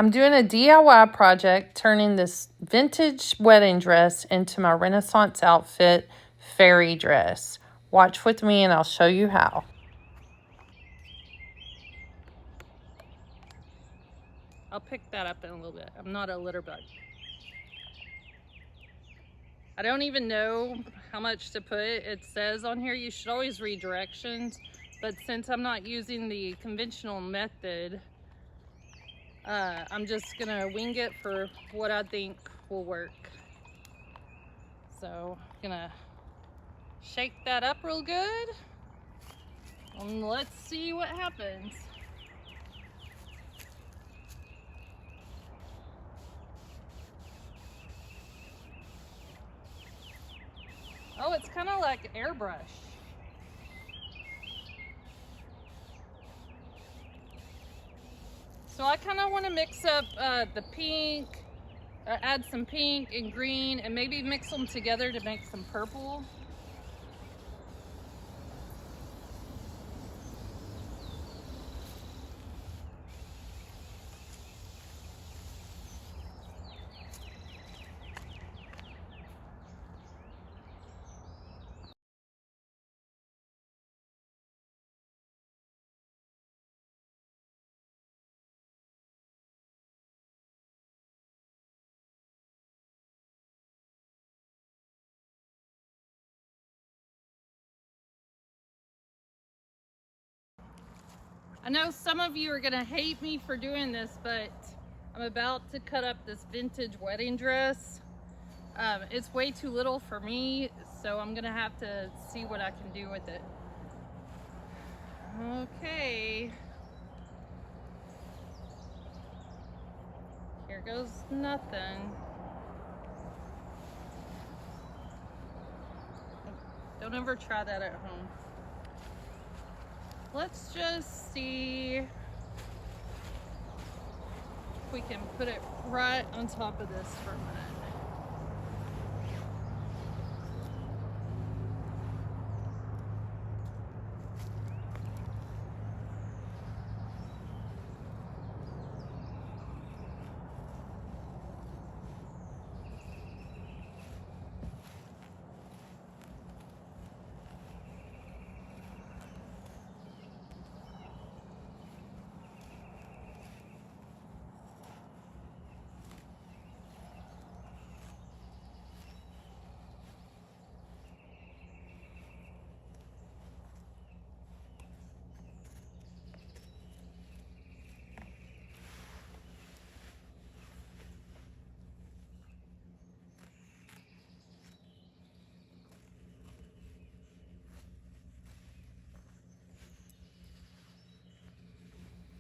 I'm doing a DIY project, turning this vintage wedding dress into my Renaissance outfit fairy dress. Watch with me and I'll show you how. I'll pick that up in a little bit. I'm not a litter bug. I don't even know how much to put. It says on here you should always read directions, but since I'm not using the conventional method, I'm just gonna wing it for what I think will work. So I'm gonna shake that up real good and let's see what happens. Oh, it's kind of like airbrush. So I kind of want to mix up the pink, add some pink and green, and maybe mix them together to make some purple. I know some of you are gonna hate me for doing this, but I'm about to cut up this vintage wedding dress. It's way too little for me, so I'm gonna have to see what I can do with it. Okay. Here goes nothing. Don't ever try that at home. Let's just see if we can put it right on top of this for a minute.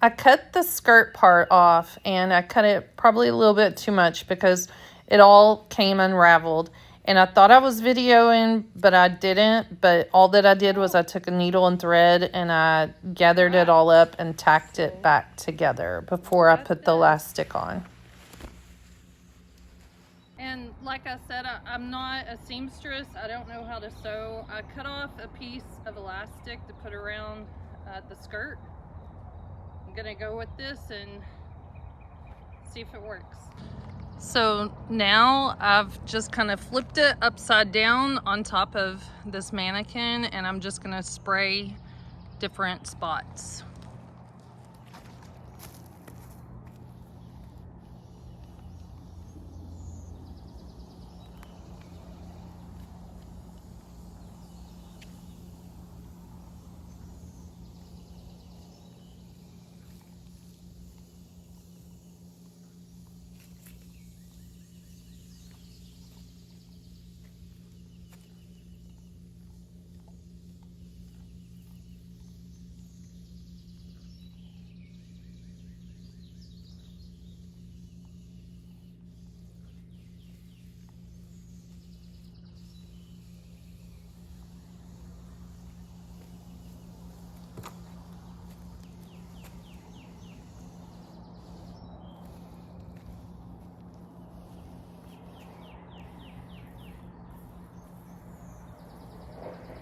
I cut the skirt part off, and I cut it probably a little bit too much because it all came unraveled. And I thought I was videoing, but I didn't. But all that I did was I took a needle and thread and I gathered it all up and tacked it back together before I put the elastic on. And like I said, I'm not a seamstress. I don't know how to sew. I cut off a piece of elastic to put around the skirt. I'm gonna go with this and see if it works. So now I've just kind of flipped it upside down on top of this mannequin, and I'm just gonna spray different spots.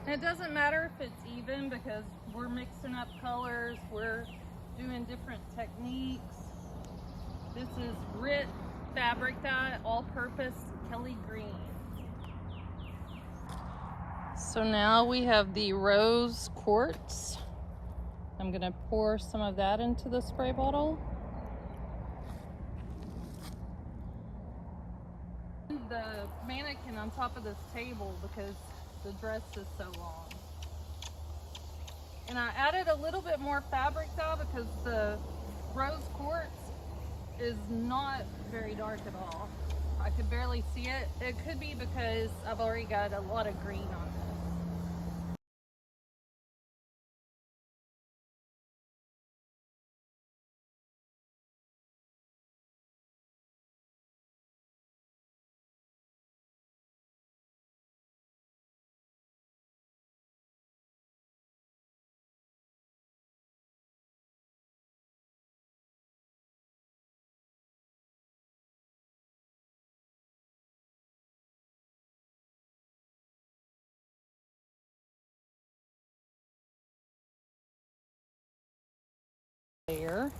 It doesn't matter if it's even because we're mixing up colors, we're doing different techniques. This is Rit fabric dye, all-purpose Kelly green. So now we have the Rose Quartz. I'm gonna pour some of that into the spray bottle. The mannequin on top of this table because the dress is so long. And I added a little bit more fabric dye because the Rose Quartz is not very dark at all. I could barely see it. It could be because I've already got a lot of green on this. There.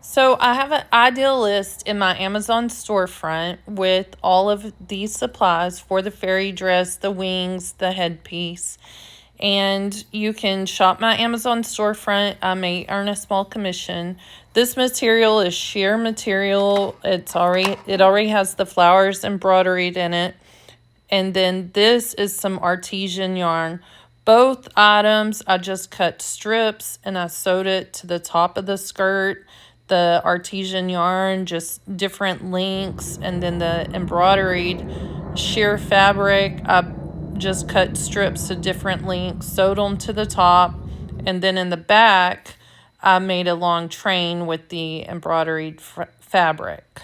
So I have an ideal list in my Amazon storefront with all of these supplies for the fairy dress, the wings, the headpiece. And you can shop my Amazon storefront. I may earn a small commission. This material is sheer material. It already has the flowers embroidered in it. And then this is some artesian yarn. Both items, I just cut strips and I sewed it to the top of the skirt. The artesian yarn, just different lengths, and then the embroidered sheer fabric, I just cut strips to different lengths, sewed them to the top, and then in the back, I made a long train with the embroidered fabric.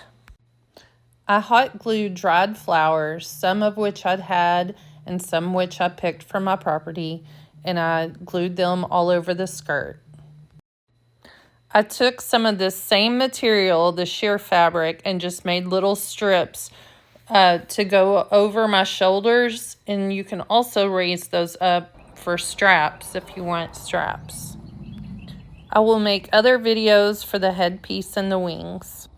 I hot glued dried flowers, some of which I'd had and some which I picked from my property, and I glued them all over the skirt. I took some of this same material, the sheer fabric, and just made little strips to go over my shoulders, and you can also raise those up for straps if you want straps. I will make other videos for the headpiece and the wings.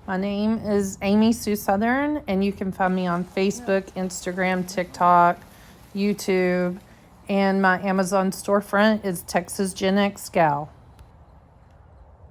My name is Amy Sue Southern, and you can find me on Facebook, Instagram, TikTok, YouTube, and my Amazon storefront is Texas Gen X Gal.